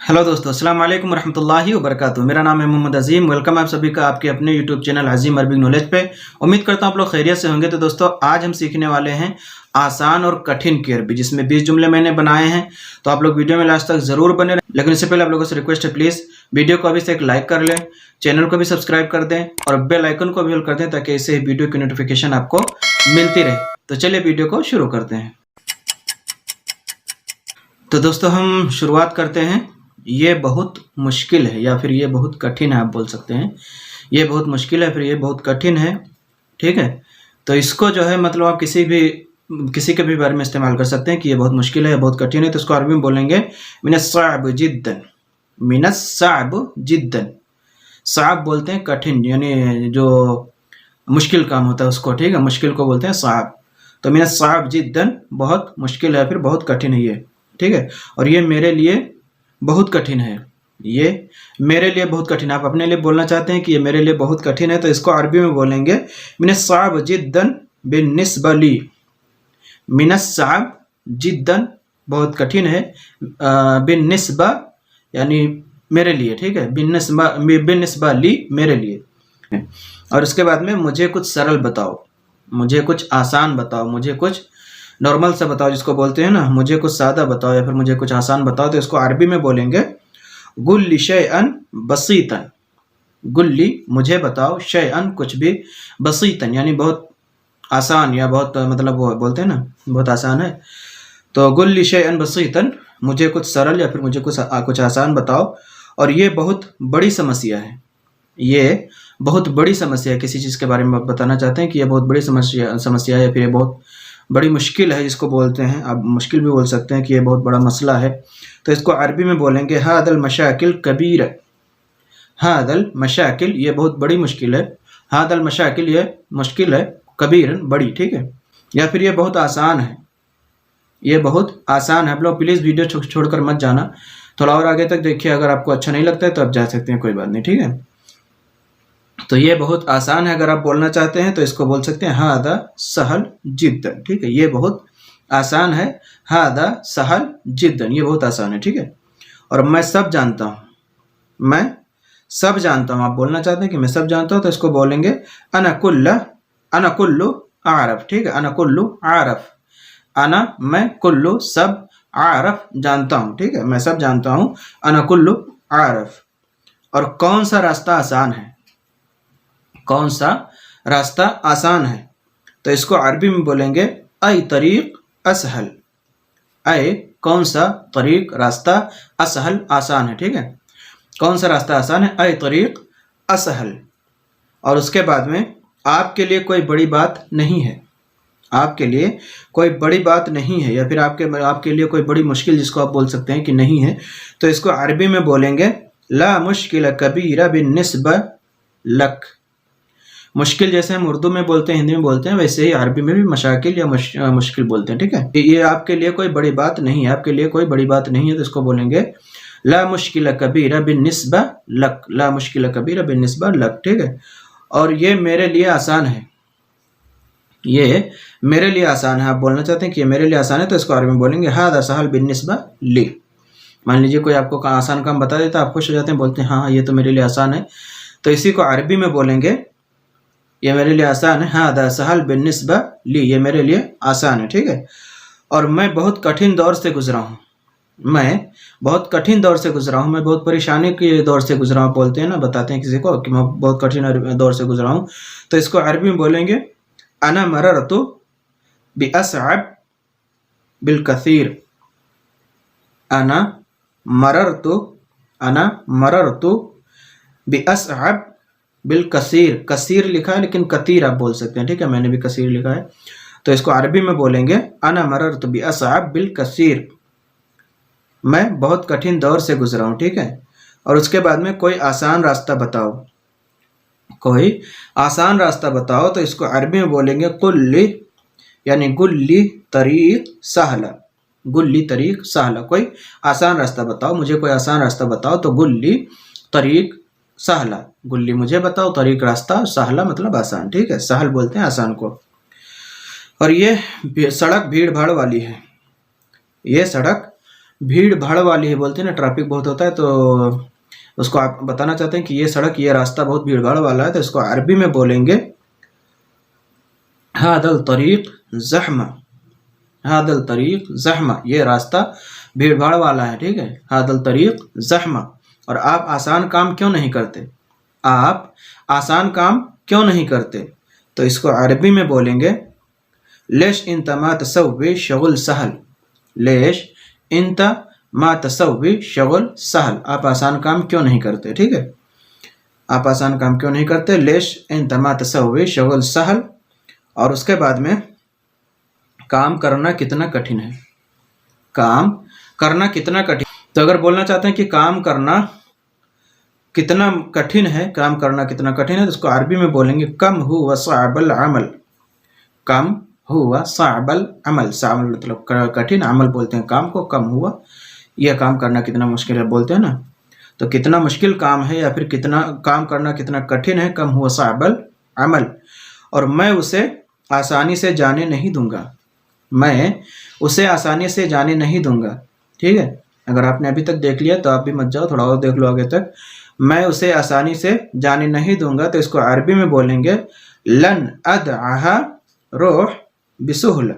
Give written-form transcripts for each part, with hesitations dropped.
Hello दोस्तों, अस्सलाम वालेकुम रहमतुल्लाहि व बरकातुहू। मेरा नाम है मोहम्मद अजीम। वेलकम आप सभी का आपके अपने यूट्यूब चैनल अजीम अरबिक नॉलेज पे। उम्मीद करता हूँ आप लोग खैरियत से होंगे। तो दोस्तों, आज हम सीखने वाले हैं आसान और कठिन की अरबी, जिसमें 20 जुमले मैंने बनाए हैं। तो आप लोग वीडियो में लास्ट तक जरूर बने रहें। लेकिन इससे पहले आप लोगों से रिक्वेस्ट है, प्लीज़ वीडियो को अभी से एक लाइक कर लें, चैनल को भी सब्सक्राइब कर दें और बेल आइकन को भी ऑल कर दें, ताकि इससे वीडियो की नोटिफिकेशन आपको मिलती रहे। तो चलिए वीडियो को शुरू करते हैं। तो दोस्तों, हम शुरुआत करते हैं। ये बहुत मुश्किल है या फिर ये बहुत कठिन है, आप बोल सकते हैं। ये बहुत मुश्किल है, फिर ये बहुत कठिन है। ठीक है, तो इसको जो है मतलब आप किसी के भी बारे में इस्तेमाल कर सकते हैं कि ये बहुत मुश्किल है या बहुत कठिन है। तो इसको अरबी में बोलेंगे मिनस्साअब जिद्दन। मिनस्साअब जिद्दन। साब बोलते हैं कठिन, यानी जो मुश्किल काम होता है उसको। ठीक है, मुश्किल को बोलते हैं साब। तो मिनस्साअब जिद्दन, बहुत मुश्किल है, फिर बहुत कठिन है ये। ठीक है, और ये मेरे लिए बहुत कठिन है। ये मेरे लिए बहुत कठिन है। आप अपने लिए बोलना चाहते हैं कि ये मेरे लिए बहुत कठिन है, तो इसको अरबी में बोलेंगे मिनस्साअब जिद्दन बिन्निस्बा ली। मिनस्साअब जिद्दन, बहुत कठिन है, बिन्निस्बा यानी मेरे लिए। ठीक है, बिन्निस्बा ली, मेरे लिए। और उसके बाद में मुझे कुछ सरल बताओ, मुझे कुछ आसान बताओ, मुझे कुछ नॉर्मल सा बताओ, जिसको बोलते हैं ना, मुझे कुछ सादा बताओ या फिर मुझे कुछ आसान बताओ। तो इसको अरबी में बोलेंगे गुल्ली शैअन बसीतन। गुल्ली, मुझे बताओ, शैअन, कुछ भी, बसीतन यानी बहुत आसान या बहुत मतलब वो बोलते हैं ना, बहुत आसान है। तो गुल्ली शैअन बसीतन, मुझे कुछ सरल या फिर मुझे कुछ आसान बताओ। और ये बहुत बड़ी समस्या है। ये बहुत बड़ी समस्या है, किसी चीज़ के बारे में बताना चाहते हैं कि ये बहुत बड़ी समस्या है या फिर ये बहुत बड़ी मुश्किल है, जिसको बोलते हैं। आप मुश्किल भी बोल सकते हैं कि ये बहुत बड़ा मसला है। तो इसको अरबी में बोलेंगे हादल मशाकिल कबीर। हादल मशाकिल, ये बहुत बड़ी मुश्किल है। हादल मशाकिल, ये मुश्किल है, कबीर, बड़ी। ठीक है, या फिर ये बहुत आसान है। ये बहुत आसान है। आप लोग प्लीज़ वीडियो छोड़कर मत जाना, थोड़ा और आगे तक देखिए। अगर आपको अच्छा नहीं लगता है तो आप जा सकते हैं, कोई बात नहीं। ठीक है, तो ये बहुत आसान है। अगर आप बोलना चाहते हैं तो इसको बोल सकते हैं हादा सहल जिद्दन। ठीक है, ये बहुत आसान है। हादा सहल जिद्दन, ये बहुत आसान है। ठीक है, और मैं सब जानता हूँ। मैं सब जानता हूँ, आप बोलना चाहते हैं कि मैं सब जानता हूँ, तो इसको बोलेंगे अना कुल्लु आरफ। ठीक है, अना कुल्लु आरफ। अना, मैं, कुल्लु, सब, आरफ, जानता हूँ। ठीक है, मैं सब जानता हूँ, अना कुल्लु आरफ। और कौन सा रास्ता आसान है? कौन सा रास्ता आसान है? तो इसको अरबी में बोलेंगे अय तरीक असहल। अय, कौन सा, तरीक, रास्ता, असहल, आसान है। ठीक है, कौन सा रास्ता आसान है? अय तरीक असहल। और उसके बाद में आपके लिए कोई बड़ी बात नहीं है। आपके लिए कोई बड़ी बात नहीं है या फिर आपके लिए कोई बड़ी मुश्किल, जिसको आप बोल सकते हैं कि नहीं है। तो इसको अरबी में बोलेंगे ला मुश्किल कबीरा बिन्निस्बा लक। मुश्किल जैसे हम उर्दू में बोलते हैं, हिंदी में बोलते हैं, वैसे ही अरबी में भी मशाकिल या मुश्किल बोलते हैं। ठीक है, ये आपके लिए कोई बड़ी बात नहीं है, आपके लिए कोई बड़ी बात नहीं है। तो इसको बोलेंगे ला मुश्किल कबीरा बिन्निस्बा लक। ला मुश्किल कबीरा बिन्निस्बा लक। ठीक है, और ये मेरे लिए आसान है। ये मेरे लिए आसान है, आप बोलना चाहते हैं कि ये मेरे लिए आसान है, तो इसको अरबी में बोलेंगे हादा सहल बिन्निस्बा ली। मान लीजिए कोई आपको आसान काम बता देता है, आप खुश हो जाते हैं, बोलते हैं हाँ ये तो मेरे लिए आसान है। तो इसी को अरबी में बोलेंगे ये मेरे लिए आसान है, हादा सहल बिन्निस्बा ली, ये मेरे लिए आसान है। ठीक है, और मैं बहुत कठिन दौर से गुजरा हूँ। मैं बहुत कठिन दौर से गुजरा हूँ, मैं बहुत परेशानी के दौर से गुजरा हूँ। बोलते हैं ना, बताते हैं किसी को कि मैं बहुत कठिन दौर से गुजरा हूँ, तो इसको अरबी में बोलेंगे अना मररतु बिअसअब बिलकसीर। अना मररतु बिअसअब बिल कसीर। कसीर लिखा है लेकिन कतीर आप बोल सकते हैं। ठीक है, मैंने भी कसीर लिखा है। तो इसको अरबी में बोलेंगे अना मररतु बिअसअब बिल कसीर। मैं बहुत कठिन दौर से गुजरा हूँ। ठीक है, और उसके बाद में कोई आसान रास्ता बताओ। कोई आसान रास्ता बताओ, तो इसको अरबी में बोलेंगे कुल्ली, यानी गुल्ली तरीक सहला। गुल्ली तरीक सहला, कोई आसान रास्ता बताओ, मुझे कोई आसान रास्ता बताओ। तो गुल्ली तरीक सहला, गुल्ली मुझे बताओ, तरीक रास्ता, सहला मतलब आसान। ठीक है, सहल बोलते हैं आसान को। और ये सड़क भीड़ भाड़ वाली है। ये सड़क भीड़ भाड़ वाली है, बोलते हैं ना ट्रैफिक बहुत होता है, तो उसको आप बताना चाहते हैं कि ये सड़क, ये रास्ता बहुत भीड़ भाड़ वाला है, तो इसको अरबी में बोलेंगे हादल तरीक ज़हमा, हादल तरीक ज़हमा, ये रास्ता भीड़ भाड़ वाला है, ठीक है, हादल तरीक ज़हमा। और आप आसान काम क्यों नहीं करते, आप आसान काम क्यों नहीं करते, तो इसको अरबी में बोलेंगे लेश इंत मा तसव्वी शगुल सहल, लेश इंत मा तसव्वी शगुल सहल, आप आसान काम क्यों नहीं करते, ठीक है, आप आसान काम क्यों नहीं करते, लेश इंत मा तसव्वी शगुल सहल। और उसके बाद में काम करना कितना कठिन है, काम करना कितना कठिन, तो अगर बोलना चाहते हैं कि काम करना कितना कठिन है, काम करना कितना कठिन है, तो उसको अरबी में बोलेंगे कम हुवा सअबल अमल, कम हुआ सअबल अमल, सअबल मतलब कठिन, अमल बोलते हैं काम को, कम हुआ, यह काम करना कितना मुश्किल है बोलते हैं ना, तो कितना मुश्किल काम है या फिर कितना काम करना कितना कठिन है, कम हुआ सअबल अमल। और मैं उसे आसानी से जाने नहीं दूंगा, मैं उसे आसानी से जाने नहीं दूंगा, ठीक है, अगर आपने अभी तक देख लिया तो आप भी मत जाओ, थोड़ा और देख लो आगे तक। मैं उसे आसानी से जाने नहीं दूंगा, तो इसको अरबी में बोलेंगे लन अदअहा रूह बिसहुल,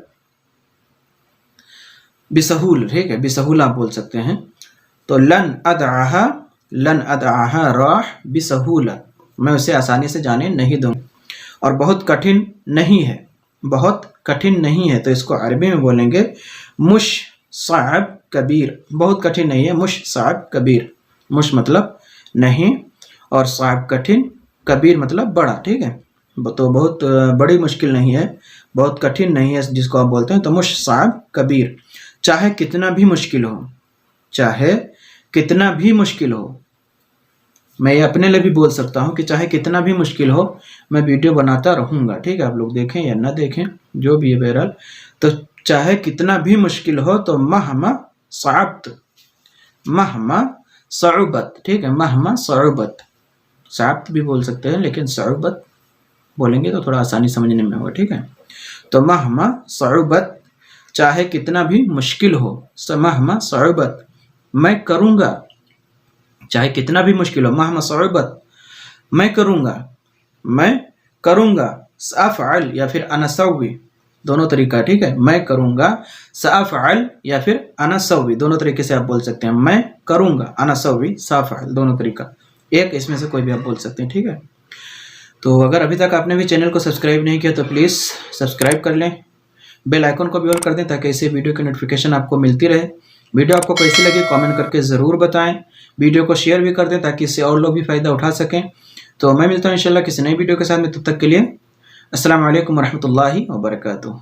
बिसहुल, ठीक है, बिसहुल आप बोल सकते हैं, तो लन अदअहा रूह बिसहुल, मैं उसे आसानी से जाने नहीं दूंगा। और बहुत कठिन नहीं है, बहुत कठिन नहीं है, तो इसको अरबी में बोलेंगे मुश साब कबीर, बहुत कठिन नहीं है, मुश साब कबीर, मुश मतलब नहीं और साब कठिन, कबीर मतलब बड़ा, ठीक है, तो बहुत बड़ी मुश्किल नहीं है, बहुत कठिन नहीं है जिसको आप बोलते हैं, तो मुश साब कबीर, चाहे कितना भी मुश्किल हो, चाहे कितना भी मुश्किल हो, मैं ये अपने लिए भी बोल सकता हूँ कि चाहे कितना भी मुश्किल हो मैं वीडियो बनाता रहूँगा, ठीक है, आप लोग देखें या ना देखें जो भी है बहरहाल, तो चाहे कितना भी मुश्किल हो, तो महमा साब्त, महमा सऊबत, ठीक है, महमा सऊबत, साब्त भी बोल सकते हैं लेकिन सऊबत बोलेंगे तो थोड़ा आसानी समझने में होगा, ठीक है, तो महमा सऊबत, चाहे कितना भी मुश्किल हो, महमा सऊबत, मैं करूँगा, चाहे कितना भी मुश्किल हो, महमा सऊबत, मैं करूँगा, मैं करूँगा, सअफ़अल या फिर अना सव्वी, दोनों तरीका, ठीक है, मैं करूँगा, सअफ़अल या फिर अना सव्वी, दोनों तरीके से आप बोल सकते हैं, मैं करूँगा, अना सव्वी, सअफ़अल, दोनों तरीका, एक इसमें से कोई भी आप बोल सकते हैं, ठीक है। तो अगर अभी तक आपने भी चैनल को सब्सक्राइब नहीं किया तो प्लीज़ सब्सक्राइब कर लें, बेल आइकन को भी ऑन कर दें ताकि ऐसे वीडियो की नोटिफिकेशन आपको मिलती रहे। वीडियो आपको कैसी लगी कमेंट करके ज़रूर बताएं, वीडियो को शेयर भी कर दें ताकि इससे और लोग भी फ़ायदा उठा सकें। तो मैं मिलता हूँ इंशाल्लाह किसी नई वीडियो के साथ में, तब तक के लिए अस्सलाम वालेकुम रहमतुल्लाहि व बरकातुहू।